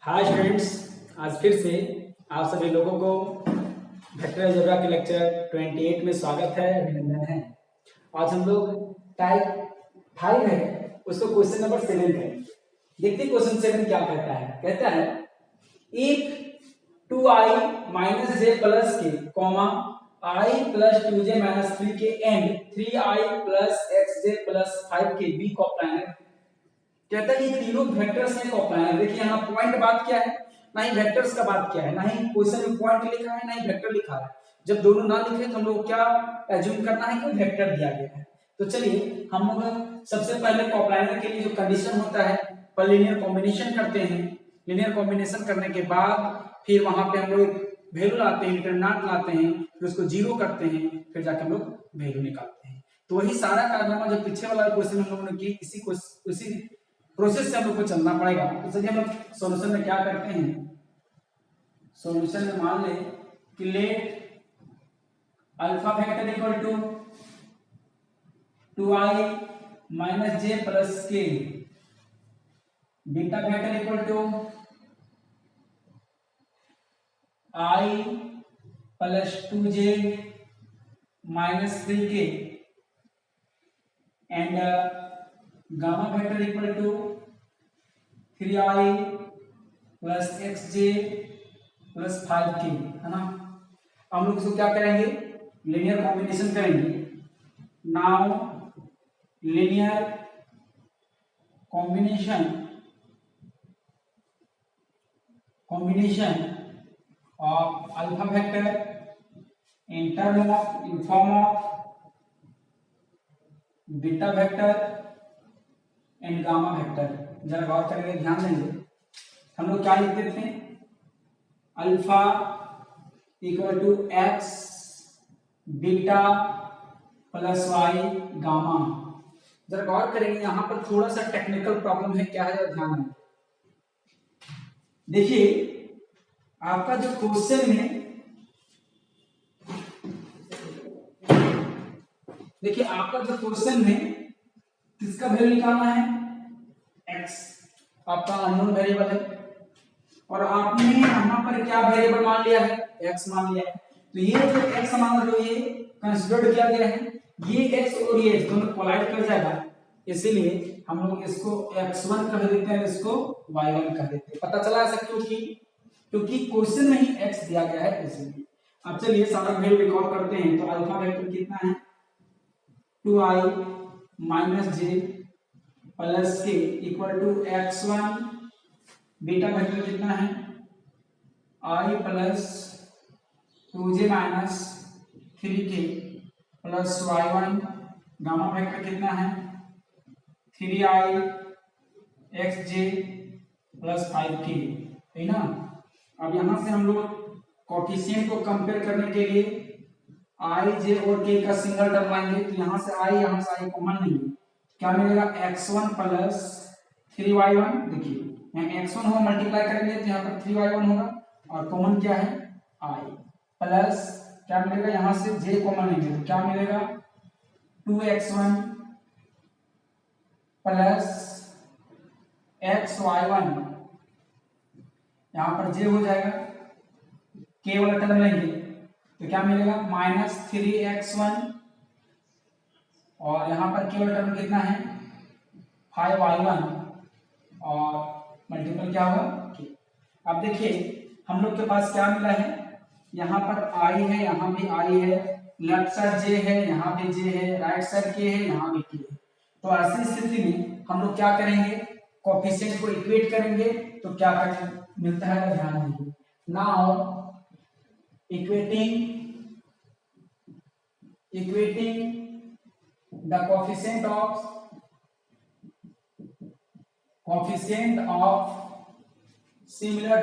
Hi students, आज फिर से आप सभी लोगों को वेक्टर अलजेब्रा के लेक्चर 28 में स्वागत है, अभिनंदन है। आज हम लोग टाइप 5 है, उसको क्वेश्चन नंबर 7 करेंगे। देखते क्वेश्चन 7 क्या कहता है। कहता है if 2i minus j plus k comma i plus 2j minus 3 k and 3i plus xj plus 5 के बी कोप्लानर। कहता है ये तीनों वेक्टर्स हैं कोप्लानर। देखिए यहाँ पॉइंट बात क्या है, ना ही वेक्टर्स का बात क्या है, ना ही क्वेश्चन में पॉइंट लिखा है, ना ही वेक्टर लिखा है। जब दोनों ना लिखे तो हम लोग क्या एज्यूम करना है कि वेक्टर दिया गया है। तो चलिए हम लोग सबसे पहले कोप्लानर के लिए जो कंडीशन होता है, पर लीनियर कॉम्बिनेशन करते हैं। लीनियर कॉम्बिनेशन करने के बाद फिर वहां पे हम लोग वैल्यू लाते हैं, डिटरमिनेंट लाते हैं, फिर उसको जीरो करते हैं, फिर जाके हम लोग वैल्यू निकालते हैं। तो वही सारा कारनामा जो पीछे वाला क्वेश्चन हम लोगों ने की, इसी प्रोसेस से हम लोग को चलना पड़ेगा। तो चलिए हम लोग सॉल्यूशन में क्या करते हैं। सॉल्यूशन में मान ले कि let alpha factor equal to 2i minus j plus k, beta factor equal to i plus 2j minus 3k and gamma factor equal to 3i plus xj plus 5k, है ना। हम लोग इसको क्या करेंगे, लीनियर कॉम्बिनेशन करेंगे। Now linear combination of alpha factor in form of beta vector and gamma vector. जरा गौर करेंगे, ध्यान देंगे। हम लोग क्या लिखते थे, alpha equal to x beta plus y gamma. जरा गौर करेंगे, यहां पर थोड़ा सा टेक्निकल प्रॉब्लम है। क्या है, जरा ध्यान दें। देखिए आपका जो क्वेश्चन है, देखिए आपका जो क्वेश्चन में किसका वैल्यू निकालना है, x आपका अननोन वेरिएबल है, और आपने यहां पर क्या वेरिएबल मान लिया है, x मान लिया है। तो ये जो x मान जो ये कंसीडर्ड किया गया है, ये x और ये x दोनों कोलाइड कर जाएगा, इसीलिए हम लोग इसको x1 कह देते हैं, इसको y1 कह देते हैं। पता चला ऐसा क्योंकि क्वेश्चन में ही x दिया गया है, इसलिए। अब चलिए सारा वैल्यू रिकॉर्ड करते हैं। तो अल्फा वेक्टर कितना है, 2i minus j plus k equal to x1, beta vector कितना है i plus 2j minus 3k plus y1, gamma vector कितना है 3i xj प्लस 5k, है ना। अब यहां से हम लोग कोफिशिएंट को कंपेयर करने के लिए i j और k का सिंगल टर्म लाएंगे। तो यहां से i कॉमन नहीं है, क्या मिलेगा x1 प्लस 3y1। देखिए यहाँ x1 हो मल्टीप्लाई करेंगे तो यहाँ पर 3y1 होगा, और कॉमन क्या है i प्लस क्या मिलेगा, यहां से j कॉमन नहीं है तो क्या मिलेगा 2x1 प्लस xy1, यहां पर j हो जाएगा, k वाला टर्म लेंगे तो क्या मिलेगा माइनस 3x1, और यहां पर केवल टर्म कितना है 5y1, और मल्टीपल क्या होगा k। अब देखिए हम लोग के पास क्या मिला है, यहाँ पर i है, यहाँ भी i है, लेफ्ट साइड j है, यहाँ भी j है, राइट साइड k है, यहाँ भी k है। तो ऐसी स्थिति में हम लोग क्या करेंगे, कोफिशिएंट को इक्वेट करेंगे। तो क्या करेंगे मिलता है, ध्यान दीजिए। Now equating the coefficient of similar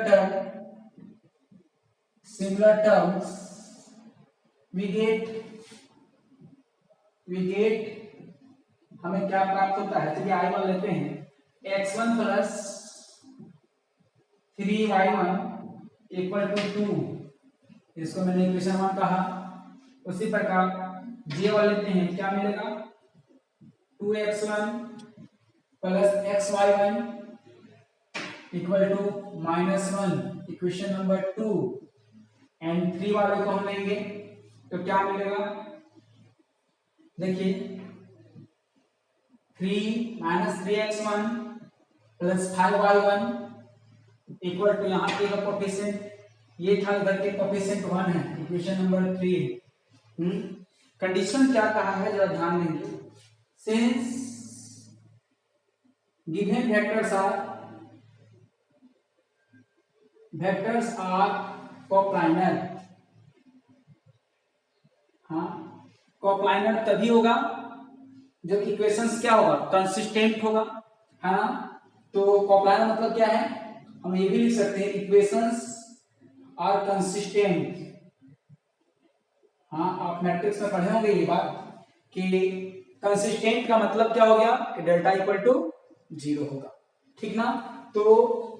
terms we get हमें क्या प्राप्त होता है। चलिए i1 लेते हैं, x1 plus 3y1 equal to 2, इसको मैंने इक्वेशन 1 कहा। उसी प्रकार j वाले लेते हैं, क्या मिलेगा 2x1 plus xy1 equal to -1, equation number 2 and 3 वाले को हम लेंगे तो क्या मिलेगा, देखिए 3 - 3x1 plus 5y1 equal to यहाँ पे का कोफिशिएंट ये था, इधर के कोफिशिएंट 1 है, इक्वेशन नंबर 3। कंडीशन क्या कहा है जरा ध्यान देंगे, since given vectors are coplanar, हाँ कोप्लानर तभी होगा जब इक्वेशंस क्या होगा, कंसिस्टेंट होगा, है ना। तो कोप्लानर मतलब क्या है, हम ये भी लिख सकते हैं इक्वेशंस आर कंसिस्टेंट। हाँ आप मैट्रिक्स में पढ़े होंगे ये बात कि कंसिस्टेंट का मतलब क्या हो गया कि डेल्टा इक्वल टू 0 होगा, ठीक ना। तो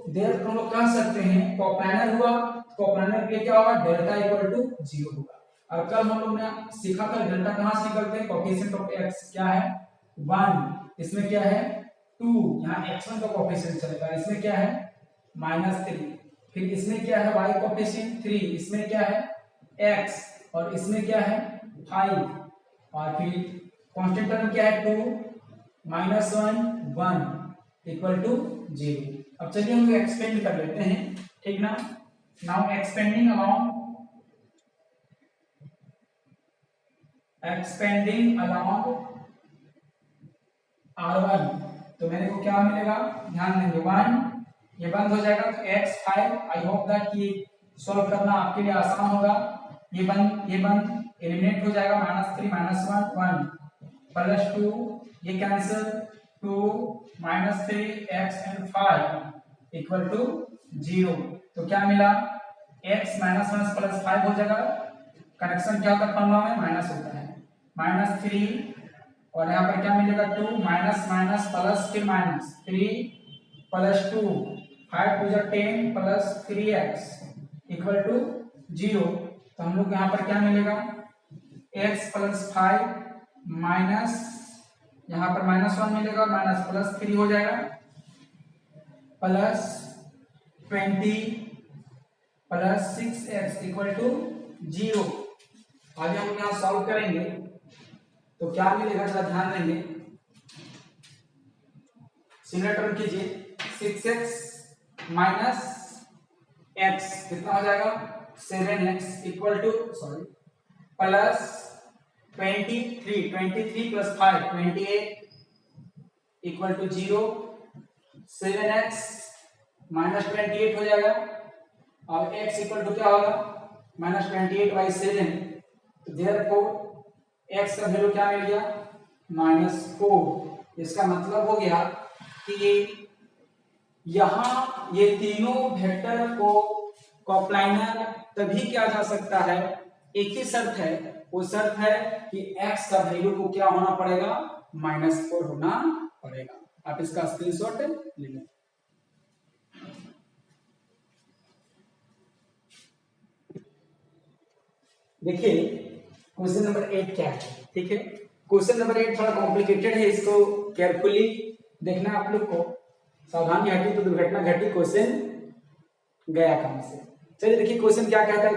देयर हम लोग कह सकते हैं कोप्लानर हुआ, कोप्लानर के लिए क्या होगा, डेल्टा इक्वल टू 0 होगा। और कल हम लोग ने सीखा था डेल्टा कहां से निकलते हैं, कोएफिशिएंट ऑफ x क्या है 1, इसमें क्या है 2, यहाँ x1 का कोएफिशिएंट चलेगा, इसमें क्या है -3, फिर इसमें क्या है y कोएफिशिएंट 3, इसमें क्या है x, और इसमें क्या है 5, और फिर कांस्टेंट टर्म क्या है 2 -1 1 इक्वल टू 0। अब चलिए हम एक्सपेंड कर लेते हैं, ठीक ना। नाउ एक्सपेंडिंग अलोंग R1, तो मेरे को क्या मिलेगा, ध्यान देंगे 1, ये बंद हो जाएगा तो x5, आई होप दैट ये सॉल्व करना आपके लिए आसान होगा। ये बंद एलिमिनेट हो जाएगा, -3 -1 1 +2, ये cancel 2 -3 x and 5 equal to 0। तो क्या मिला, x -1 + 5 हो जाएगा, कनेक्शन क्या होता है फॉर्मूला में, माइनस होता है, -3, और यहाँ पर क्या मिलेगा 2 माइनस प्लस फिर -3 + 2 5 2 10 + 3x इक्वल टू 0। तो हम लोग यहाँ पर क्या मिलेगा, x + 5 माइनस यहाँ पर -1 मिलेगा, माइनस +3 हो जाएगा, +20 + 6x इक्वल टू 0। आगे हम यहाँ सॉल्व करेंगे तो क्या मिलेगा, जरा ध्यान देंगे, सिमिलर टर्म कीजिए, 6x - x कितना हो जाएगा 7x equal to plus 23 + 5 28 equal to 0, 7x - 28 हो जाएगा, और x इक्वल टू क्या होगा -28/7, तो देयरफॉर x का वैल्यू क्या मिल गया -4। इसका मतलब हो गया कि यहां ये तीनों वेक्टर को कोप्लानर तभी किया जा सकता है, एक ही शर्त है, वो शर्त है कि x का वैल्यू को क्या होना पड़ेगा -4 होना पड़ेगा। आप इसका स्क्रीनशॉट ले लें। देखिए क्वेश्चन नंबर 8 क्या है, ठीक है। क्वेश्चन नंबर 8 थोड़ा कॉम्प्लिकेटेड है, इसको केयरफुली देखना आप लोग को, सावधानी हटी तो दुर्घटना घटी, क्वेश्चन गया काम से। चलिए देखिए क्वेश्चन क्या कहता है,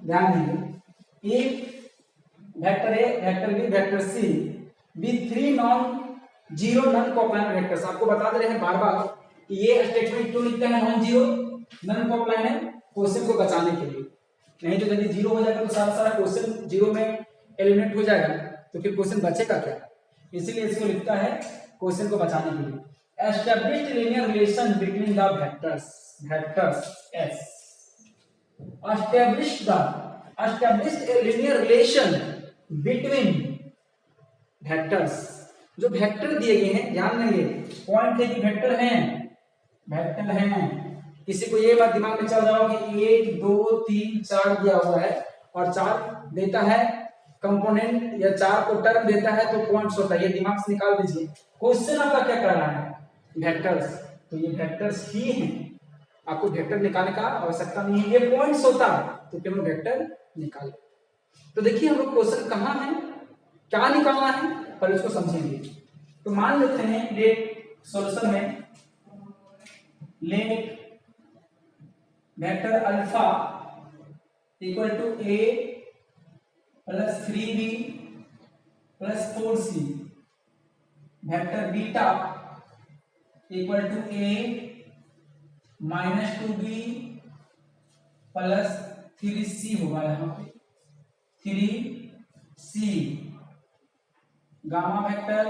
ध्यान दीजिए, vector a, vector b, vector c with 3 non coplanar vectors. आपको बता दे रहे हैं बार बार कि ये स्टेटमेंट क्यों लिखते हैं non zero non coplanar, question को बचाने के लिए, नहीं तो यदि जीरो हो जाएगा तो सारा क्वेश्चन जीरो में एलिमिनेट हो जाएगा, तो फिर क्वेश्चन बचेगा क्या, इसीलिए इसको लिखता है क्वेश्चन को बचाने के लिए। Established linear relation between the vectors S, established a linear relation between vectors. जो वेक्टर दिए गए हैं, ध्यान देंगे पॉइंट है कि वेक्टर हैं, किसी को ये बात दिमाग में चल रहा हो कि 1 2 3 4 दिया हुआ है और 4 देता है कंपोनेंट या 4 को टर्म देता है तो पॉइंट्स होता है, ये दिमाग से निकाल दीजिए। क्वेश्चन आपका क्या कर रहा है, वेक्टर्स, तो ये वेक्टर्स ही हैं, आपको वेक्टर निकालने का आवश्यकता नहीं है, ये पॉइंट्स होता तो फिर हम वेक्टर निकाले। तो देखिए हम लोग क्वेश्चन कहाँ है, क्या निकालना है, पर इसको समझेंगे। तो मान लेते हैं ये सॉल्यूशन में let vector alpha equal to a plus 3b plus 4c, vector beta equal to a minus 2b plus 3c होगा, यहाँ पे 3c, gamma vector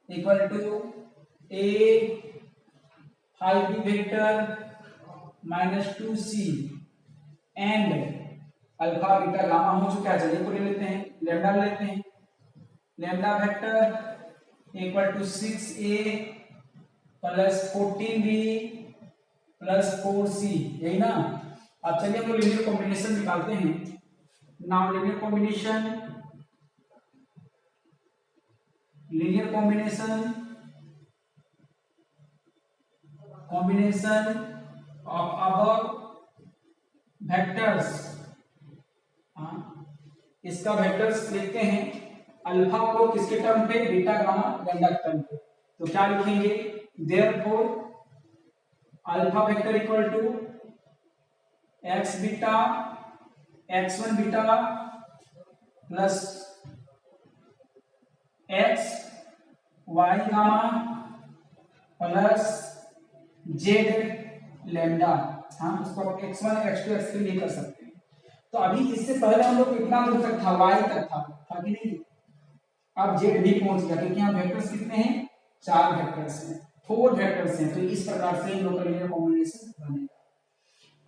equal to a 5b vector minus 2c and alpha beta gamma हो चुका है। चलिए पूरे लेते हैं, लैम्डा लेते हैं, lambda vector equal to 6a plus 14b plus 4c, यही ना। अब चलिए हम लोग लीनियर कॉम्बिनेशन निकालते हैं। Now linear combination of above vectors, इसका वेक्टर्स लिखते हैं अल्फा को किसके टर्म पे, बीटा गामा लैम्डा के टर्म पे। तो क्या लिखेंगे, therefore alpha vector equal to x beta x1 beta plus x y gamma plus z lambda. हाँ, उसको आप x1 x2 x3 नहीं कर सकते। तो अभी इससे पहले हम लोग कितना दूर तक था, y तक था कि नहीं। अब z भी पहुंच गया, क्योंकि यहाँ वेक्टर्स कितने हैं, 4 वेक्टर्स हैं, 4 वेक्टर्स हैं। तो इस प्रकार से हम लोग का लीनियर कॉम्बिनेशन बनेगा।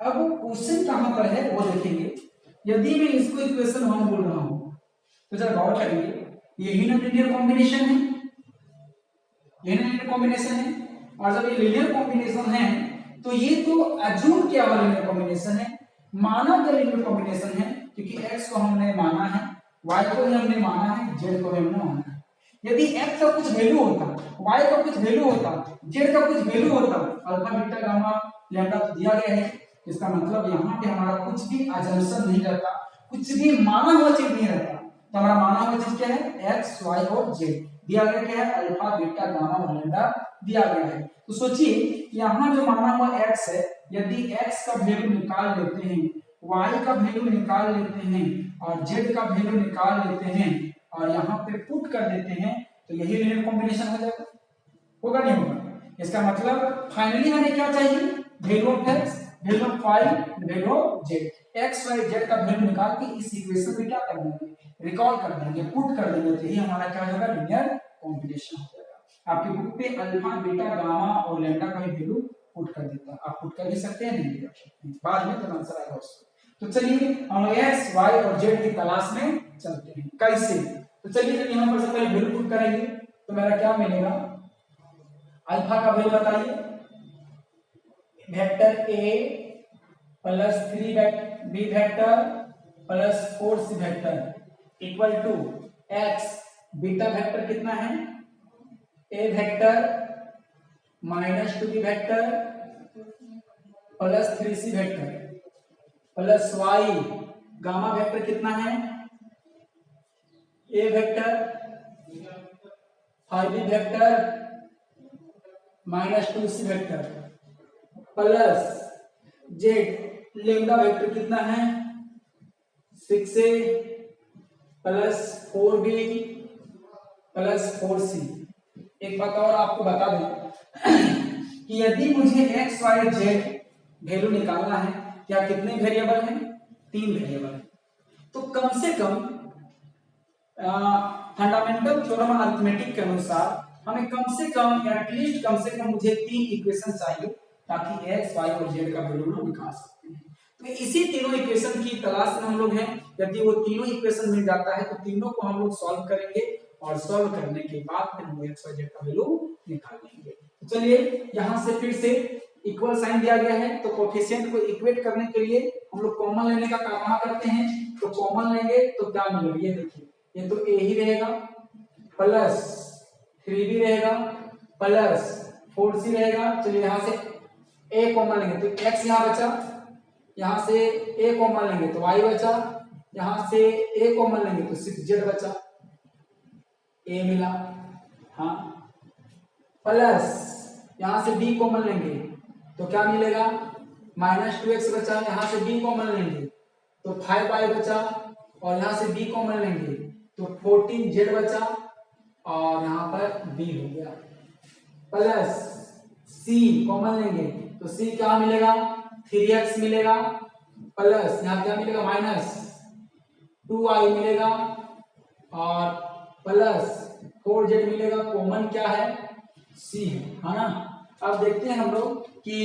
अब क्वेश्चन कहां पर है वो देखेंगे। यदि मैं इसको इक्वेशन 1 बोल रहा हूं तो जरा गौर करिए, यही ना लीनियर कॉम्बिनेशन है, यही ना लीनियर कॉम्बिनेशन है। और जब ये लीनियर कॉम्बिनेशन है तो ये तो अज्यूम किया हुआ लीनियर कॉम्बिनेशन है, माना गया लीनियर कॉम्बिनेशन है, क्योंकि x को हमने माना है, y को भी हमने माना है, z को भी हमने माना है। यदि x का कुछ वैल्यू होता, y का कुछ वैल्यू होता, z का कुछ वैल्यू होता, अल्फा बीटा गामा लैम्डा तो दिया गया है, इसका मतलब यहाँ पे हमारा कुछ भी अजम्पशन नहीं रहता, कुछ भी माना हुआ चीज नहीं रहता। तो हमारा माना हुआ चीज क्या है, x y और z दिया गया, क्या है, अल्फा बीटा गामा और लैम्डा दिया गया है। तो सोचिए यहाँ जो माना हुआ x है, यदि x का वैल्यू निकाल लेते हैं, y का वैल्यू निकाल लेते हैं और z का वैल्यू निकाल लेते हैं और यहाँ पे पुट कर देते हैं, तो यही लीनियर कॉम्बिनेशन हो जाएगा, होगा नहीं होगा। इसका मतलब फाइनली हमें क्या चाहिए, value of x, value of y, value of z, x y z का वैल्यू निकाल के इस इक्वेशन में क्या कर देंगे, रिकॉल कर देंगे, पुट कर देंगे, तो यही हमारा क्या होगा, लीनियर कॉम्बिनेशन हो जाएगा। आपकी बुक पे अल्फा बीटा गामा और लैम्डा का भी वैल्यू पुट कर देता है, आप पुट कर भी सकते हैं, नहीं भी कर सकते हैं, बाद में तो आंसर आएगा उसका। तो चलिए हम x y और z की तलाश में चलते हैं, कैसे। तो चलिए जब यहाँ पर से पहले वैल्यू पुट करेंगे तो मेरा क्या मिलेगा, अल्फा का वैल्यू बताइए, vector a plus 3b vector plus 4c vector equal to x beta vector कितना है, a vector minus 2b vector plus 3c vector plus y gamma vector कितना है, a vector 5b vector minus 2c vector plus z lambda vector कितना है, 6a plus 4b plus 4c। एक बात और आपको बता दें कि यदि मुझे x y z वैल्यू निकालना है, क्या कितने वेरिएबल हैं, 3 वेरिएबल हैं। तो कम से कम फंडामेंटल थ्योरम अरिथमेटिक के अनुसार हमें कम से कम एटलीस्ट कम से कम मुझे 3 इक्वेशन चाहिए, ताकि x y और z का वैल्यू हम निकाल सकते हैं। तो इसी तीनों इक्वेशन की तलाश में हम लोग हैं। यदि वो तीनों इक्वेशन मिल जाता है तो तीनों को हम लोग सॉल्व करेंगे और सॉल्व करने के बाद फिर हम x y z का वैल्यू निकाल लेंगे। तो चलिए यहाँ से फिर से इक्वल साइन दिया गया है, तो कोएफिशिएंट को इक्वेट करने के लिए हम लोग कॉमन लेने का काम करते हैं। तो कॉमन लेंगे तो क्या मिलेगा, ये देखिए, ये तो a ही रहेगा प्लस 3b रहेगा प्लस 4c रहेगा। चलिए यहाँ से a कॉमन लेंगे तो x यहाँ बचा, यहाँ से a कॉमन लेंगे तो y बचा, यहाँ से a कॉमन लेंगे तो 6z बचा, a मिला, हाँ, प्लस यहाँ से b कॉमन लेंगे तो क्या मिलेगा, -2x बचा, यहाँ से b कॉमन लेंगे तो 5y बचा, और यहाँ से b कॉमन लेंगे तो 14z बचा, और यहाँ पर b हो गया, प्लस c कॉमन लेंगे तो c क्या मिलेगा, 3x मिलेगा, प्लस यहाँ क्या मिलेगा, -2y मिलेगा, और प्लस 4z मिलेगा, कॉमन क्या है, c है ना। अब देखते हैं हम लोग कि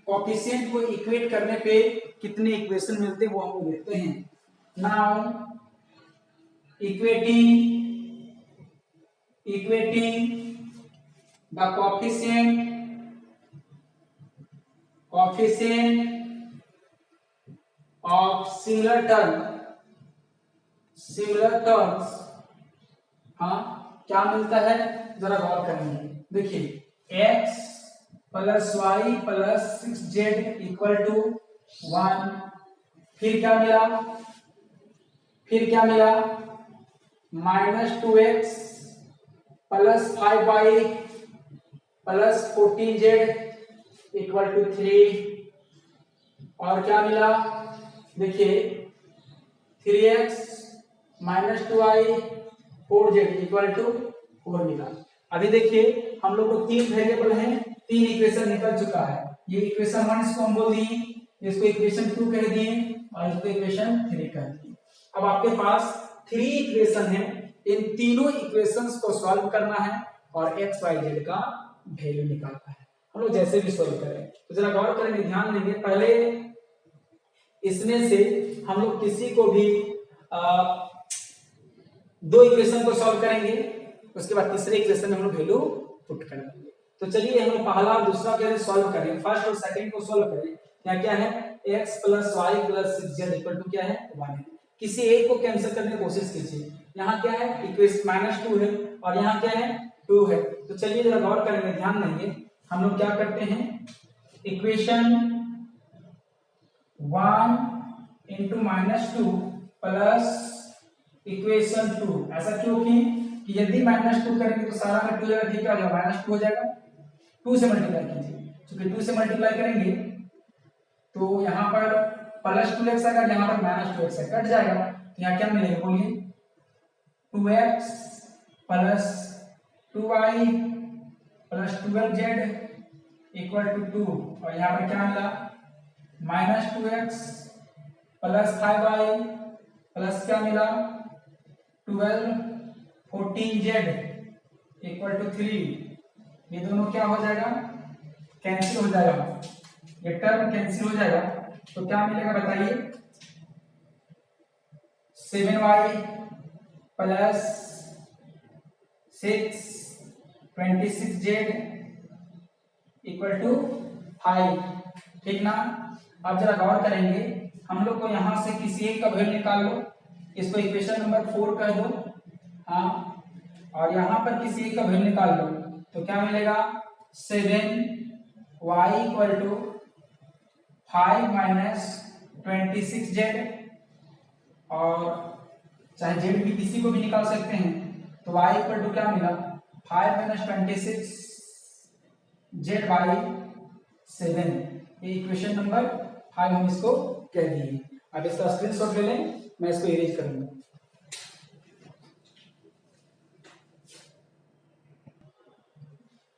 कोएफिशिएंट को इक्वेट करने पे कितने इक्वेशन मिलते हैं, वो हम लोग देखते हैं। Now equating the coefficient of similar terms, हाँ क्या मिलता है, जरा गौर करेंगे। देखिए x plus y plus 6z equal to 1, फिर क्या मिला, -2x plus 5y plus 14z equal to 3, और क्या मिला, देखिए 3x -2y 4z equal to 4 मिला। अभी देखिए हम लोग को 3 वेरिएबल हैं, 3 इक्वेशन निकल चुका है। ये इक्वेशन 1 इसको हम बोल दिए, इसको इक्वेशन 2 कह दिए, और इसको इक्वेशन 3 कह दिए। अब आपके पास 3 इक्वेशन है, इन तीनों इक्वेशंस को सॉल्व करना है और x y z का वैल्यू निकालना है। हम लोग जैसे भी सॉल्व करें तो जरा गौर करेंगे, ध्यान देंगे। पहले इसमें से हम लोग किसी को भी 2 इक्वेशन को सॉल्व करेंगे, उसके बाद तीसरे इक्वेशन में हम लोग वैल्यू पुट कर देंगे। तो चलिए हम लोग पहला और दूसरा के सॉल्व करें, फर्स्ट और सेकंड को सॉल्व करें। क्या है, x plus y plus 6z equal to क्या है, 1 है। किसी एक को कैंसिल करने की कोशिश कीजिए। यहाँ क्या है, इक्वेशन -2 है, और यहाँ क्या है, 2 है। तो चलिए जरा गौर करेंगे, ध्यान देंगे। हम लोग क्या करते हैं, इक्वेशन 1 इंटू -2 प्लस इक्वेशन 2, ऐसा क्यों कि यदि -2 करेंगे तो सारा में 2 जगह ठीक आ जाएगा, -2 हो जाएगा। 2 से मल्टीप्लाई कीजिए, क्योंकि 2 से मल्टीप्लाई करेंगे तो यहाँ पर प्लस 2x आएगा, यहाँ पर -2x है, कट जाएगा। तो यहाँ क्या मिलेगा, बोलिए, 2x plus 2y plus 12z equal to 2, और यहाँ पर क्या मिला, -2x प्लस 5y प्लस क्या मिला, 12 14z इक्वल टू 3। ये दोनों क्या हो जाएगा, कैंसिल हो जाएगा, ये टर्म कैंसिल हो जाएगा। तो क्या मिलेगा बताइए, 7y plus 6 26z equal to 5, ठीक ना। अब जरा गौर करेंगे, हम लोग को यहां से किसी एक का वैल्यू निकाल लो, इसको इक्वेशन नंबर 4 कह दो, हाँ, और यहाँ पर किसी एक का वैल्यू निकाल लो तो क्या मिलेगा, 7y equal to 5 minus 26z, और चाहे z भी किसी को भी निकाल सकते हैं। तो y इक्वल टू क्या मिला, 5 माइनस 26z बाई 7। ये इक्वेशन नंबर 5 हम इसको कह दिए। अब इसका स्क्रीनशॉट ले लें, मैं इसको इरेज करूंगा।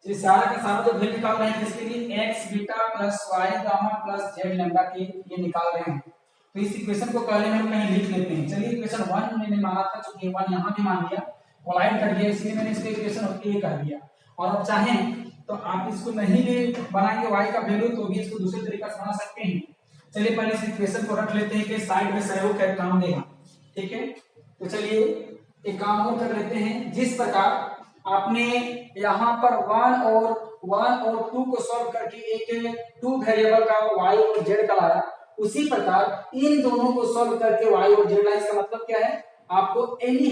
ये सारा का सारा जो वैल्यू निकाल रहे हैं किसके लिए, x beta plus y gamma plus z lambda के ये निकाल रहे हैं। तो इस इक्वेशन को पहले हम कहीं लिख लेते हैं। चलिए इक्वेशन 1 मैंने माना था, चूंकि 1 यहाँ भी मान लिया, कोलाइड कर दिया, इसलिए मैंने इसको इक्वेशन a कर दिया। और अब चाहें तो आप इसको नहीं भी बनाएंगे y का वैल्यू तो भी इसको दूसरे तरीका से बना सकते हैं। चलिए पहले इस इक्वेशन को रख लेते हैं कि साइड में सहयोग कर काम देगा, ठीक है। तो चलिए एक काम और कर लेते हैं, जिस प्रकार आपने यहाँ पर 1 और 2 को सॉल्व करके एक 2 वेरिएबल का y और z का लाया, उसी प्रकार इन दोनों को सॉल्व करके y और z लाया। इसका मतलब क्या है, आपको एनी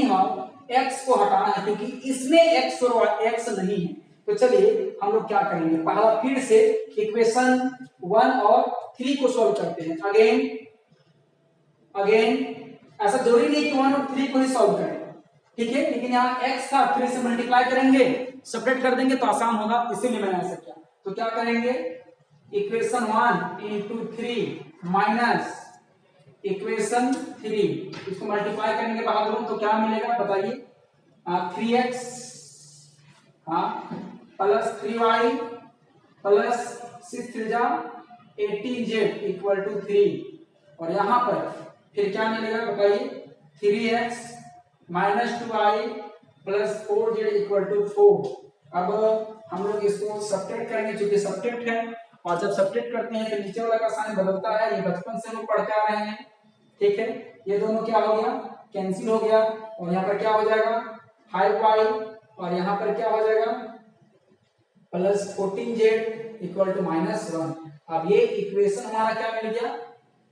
हाउ x को हटाना है, क्योंकि इसमें x और x नहीं है। तो चलिए हम लोग क्या करेंगे, पहला फिर से इक्वेशन 1 और 3 को सॉल्व करते हैं। अगेन ऐसा जरूरी नहीं कि 1 और 3 को ही सॉल्व करें, ठीक है, लेकिन यहाँ x था, 3 से मल्टीप्लाई करेंगे सेपरेट कर देंगे तो आसान होगा, इसीलिए मैंने ऐसा किया। तो क्या करेंगे, इक्वेशन 1 इंटू 3 माइनस इक्वेशन 3, इसको मल्टीप्लाई करेंगे बहादुर तो क्या मिलेगा बताइए, 3x plus 3y plus 6 3 18z equal to 3, और यहाँ पर फिर क्या मिलेगा बताइए, 3x minus 2y plus 4z equal to 4। अब हम लोग इसको सब्ट्रैक्ट करेंगे, क्योंकि सब्ट्रैक्ट है, और जब सब्ट्रैक्ट करते हैं तो नीचे वाला का साइन बदलता है, ये बचपन से लोग पढ़ते आ रहे हैं, ठीक है। ये दोनों क्या हो गया, कैंसिल हो गया, और यहाँ पर क्या हो जाएगा 5y, और यहाँ पर क्या हो जाएगा प्लस 14z इक्वल टू -1। अब ये इक्वेशन हमारा क्या मिल गया,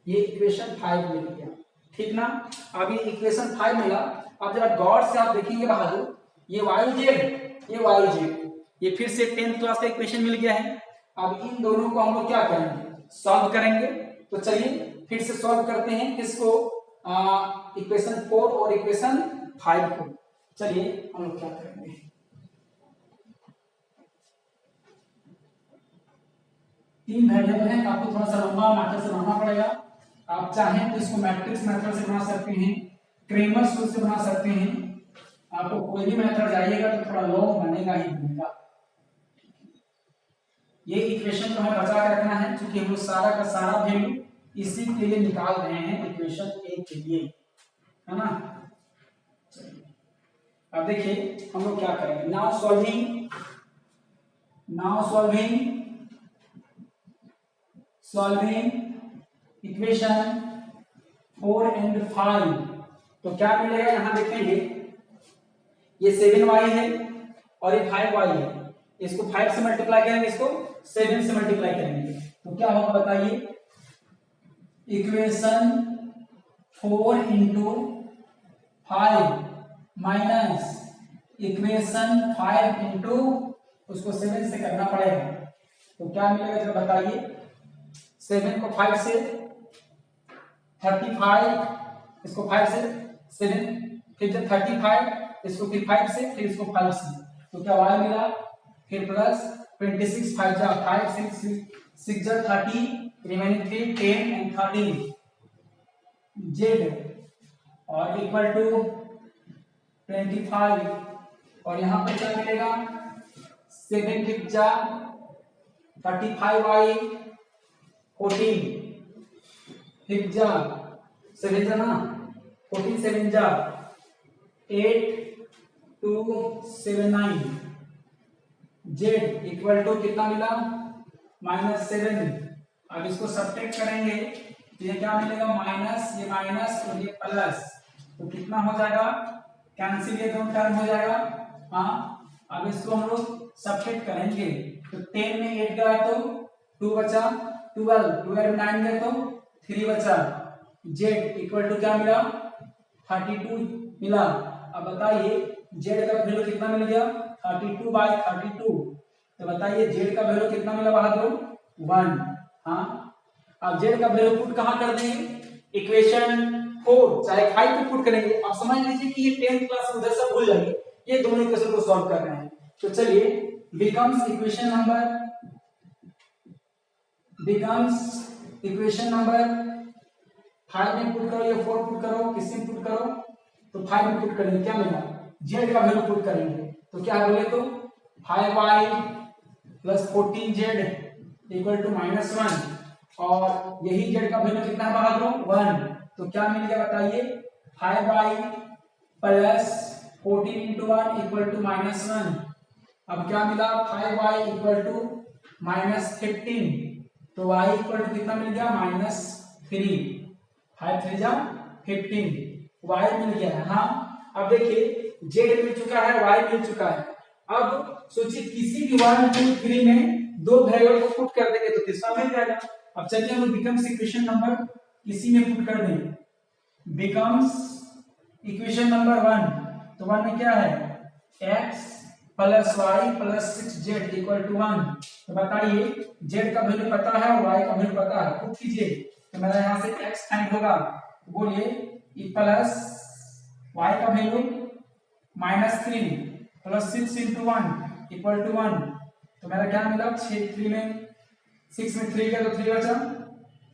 ये इक्वेशन 5 मिल गया, ठीक ना। अब ये इक्वेशन 5 मिला। अब जरा गौर से आप देखेंगे बहादुर, ये yz ये फिर से 10th क्लास का इक्वेशन मिल गया है। अब इन दोनों को हम लोग क्या करेंगे, सॉल्व करेंगे। तो चलिए फिर से सॉल्व करते हैं किसको, इक्वेशन 4 और इक्वेशन 5 को। चलिए हम लोग क्या करेंगे, तीन वेरिएबल है, आपको थोड़ा सा लंबा मैथड से बनाना पड़ेगा। आप चाहें तो इसको मैट्रिक्स मेथड से बना सकते हैं, क्रेमर्स रूल से बना सकते हैं, आपको कोई भी मेथड जाइएगा तो थोड़ा लॉन्ग बनेगा ही बनेगा। ये इक्वेशन को हमें बचा के रखना है, क्योंकि हम लोग सारा का सारा वैल्यू इसी के लिए निकाल रहे हैं, इक्वेशन ए के लिए, है ना। अब देखिए हम लोग क्या करेंगे, नाउ सॉल्विंग इक्वेशन 4 एंड 5। तो क्या मिलेगा, यहां देखेंगे ये 7y है और ये 5y है, इसको 5 से मल्टीप्लाई करेंगे, इसको 7 से मल्टीप्लाई करेंगे, तो क्या होगा बताइए, equation 4 into 5 minus equation 5 into उसको 7 से करना पड़ेगा, तो क्या मिलेगा जरा बताइए, 7 को 5 से 35, इसको 5 से 7, फिर जब 35 इसको फिर 5 से, फिर इसको 5 से, तो क्या y मिला, फिर प्लस 26 5 जा 5 6 जा 30, रिमेनिंग 3 10 एंड 13 z, और इक्वल टू 25, और यहाँ पर क्या मिलेगा 7 5 जा 35y 14 5 जा 7 जा ना 14 7 जा 8 2 7 9 z इक्वल टू कितना मिला -7। अब इसको सब्ट्रैक्ट करेंगे तो ये क्या मिलेगा, माइनस ये माइनस और ये प्लस, तो कितना हो जाएगा, कैंसिल ये दोनों टर्म हो जाएगा। हाँ अब इसको हम लोग सब्ट्रैक्ट करेंगे, तो 10 में 8 गया तो 2 बचा, 12 में 9 गया तो 3 बचा, z इक्वल टू क्या मिला 32 मिला। अब बताइए z का वैल्यू कितना मिल गया 32/32, तो बताइए z का वैल्यू कितना मिला बहादुर 1। हाँ अब z का वैल्यू पुट कहाँ कर देंगे, इक्वेशन 4 चाहे 5 पे पुट करेंगे। आप समझ लीजिए कि ये 10th क्लास में उधर से भूल जाइए, ये दोनों इक्वेशन को सॉल्व कर रहे हैं। तो चलिए बिकम्स इक्वेशन नंबर 5 में पुट करो या 4 पुट करो, किसी में पुट करो, तो 5 में पुट करेंगे, क्या मिला z का वैल्यू पुट करेंगे, तो क्या बोले तो 5y plus 14z equal to -1, और यही z का वैल्यू कितना है बहादुर 1, तो क्या मिल गया बताइए 5y plus 14 into 1 equal to -1। अब क्या मिला 5y इक्वल टू -15, तो y इक्वल टू कितना मिल गया -3, 5 3 जा 15, y मिल गया है। हाँ अब देखिए z मिल चुका है, y मिल चुका है। अब सोचिए किसी भी 1 2 3 में दो वेरिएबल को पुट कर देंगे तो तीसरा मिल जाएगा। अब चलिए हम बिकम्स इक्वेशन नंबर किसी में पुट कर दें, बिकम्स इक्वेशन नंबर 1, तो 1 में क्या है x plus y plus 6z equal to 1, तो बताइए z का वैल्यू पता है और y का वैल्यू पता है, पुट कीजिए, तो मेरा यहाँ से x फाइंड होगा, बोलिए प्लस y का value -3 plus 6 into 1 equal to 1, तो मेरा क्या मिला 6 में 6 में 3 गया तो 3 बचा,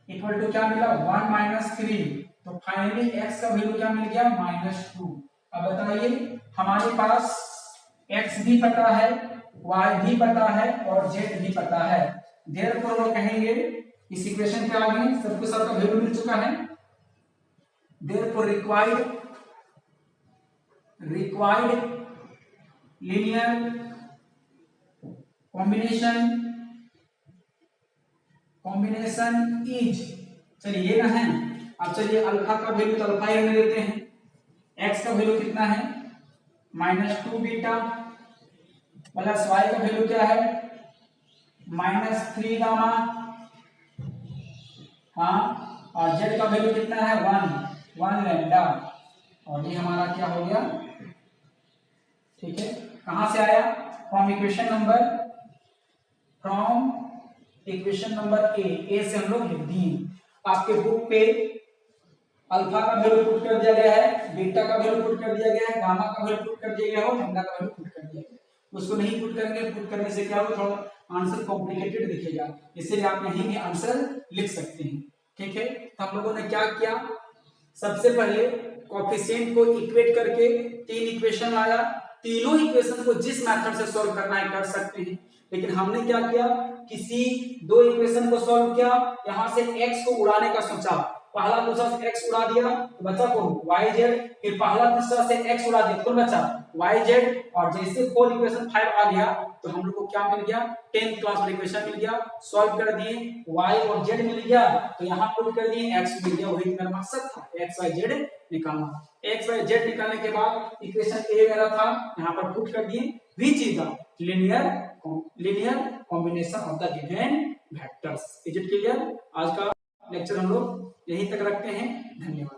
इक्वल टू क्या मिला 1 माइनस 3, तो फाइनली x का वैल्यू क्या मिल गया -2। अब बताइए हमारे पास x भी पता है, y भी पता है और z भी पता है, देयरफॉर हम कहेंगे इस इक्वेशन के आगे सबको सबका वैल्यू मिल चुका है, therefore required linear combination is, चलिए ये ना है। अब चलिए अल्फा का वैल्यू तो अल्फा ही रहने देते हैं, x का वैल्यू कितना है -2 बीटा प्लस y का वैल्यू क्या है -3 गामा, हाँ, और z का वैल्यू कितना है 1 लैम्डा, और ये हमारा क्या हो गया, ठीक है। कहां से आया, फ्रॉम इक्वेशन नंबर ए से हम लोग लिख दिए। आपके बुक पे अल्फा का वैल्यू पुट कर दिया गया है, बीटा का वैल्यू पुट कर दिया गया है, गामा का वैल्यू पुट कर दिया गया है, लैम्डा का वैल्यू पुट कर दिया गया है। उसको नहीं पुट करेंगे, पुट करने से क्या होगा, थोड़ा आंसर कॉम्प्लिकेटेड दिखेगा, इसलिए आप यहीं भी आंसर लिख सकते हैं, ठीक है। तो हम लोगों ने क्या किया, सबसे पहले कोएफिशिएंट को इक्वेट करके 3 इक्वेशन लाया, तीनों इक्वेशन को जिस मेथड से सॉल्व करना है कर सकते हैं, लेकिन हमने क्या किया, किसी 2 इक्वेशन को सॉल्व किया, यहां से x को उड़ाने का सोचा, पहला दूसरा से x उड़ा दिया तो बचा कौन yz, फिर पहला दूसरा से x उड़ा दिया तो कौन बचा yz, और जैसे 4 इक्वेशन 5 आ गया तो हम लोग को क्या मिल गया 10th क्लास में इक्वेशन मिल गया, सॉल्व कर दिए, y और z मिल गया, तो यहां पुट कर दिए, x मिल गया, वही मेरा मकसद था x y z निकालना। x y z निकालने के बाद इक्वेशन a मेरा था, यहां पर पुट कर दिए, which is the linear combination of the given vectors. Is it clear? आज का लेक्चर हम लोग यहीं तक रखते हैं, धन्यवाद।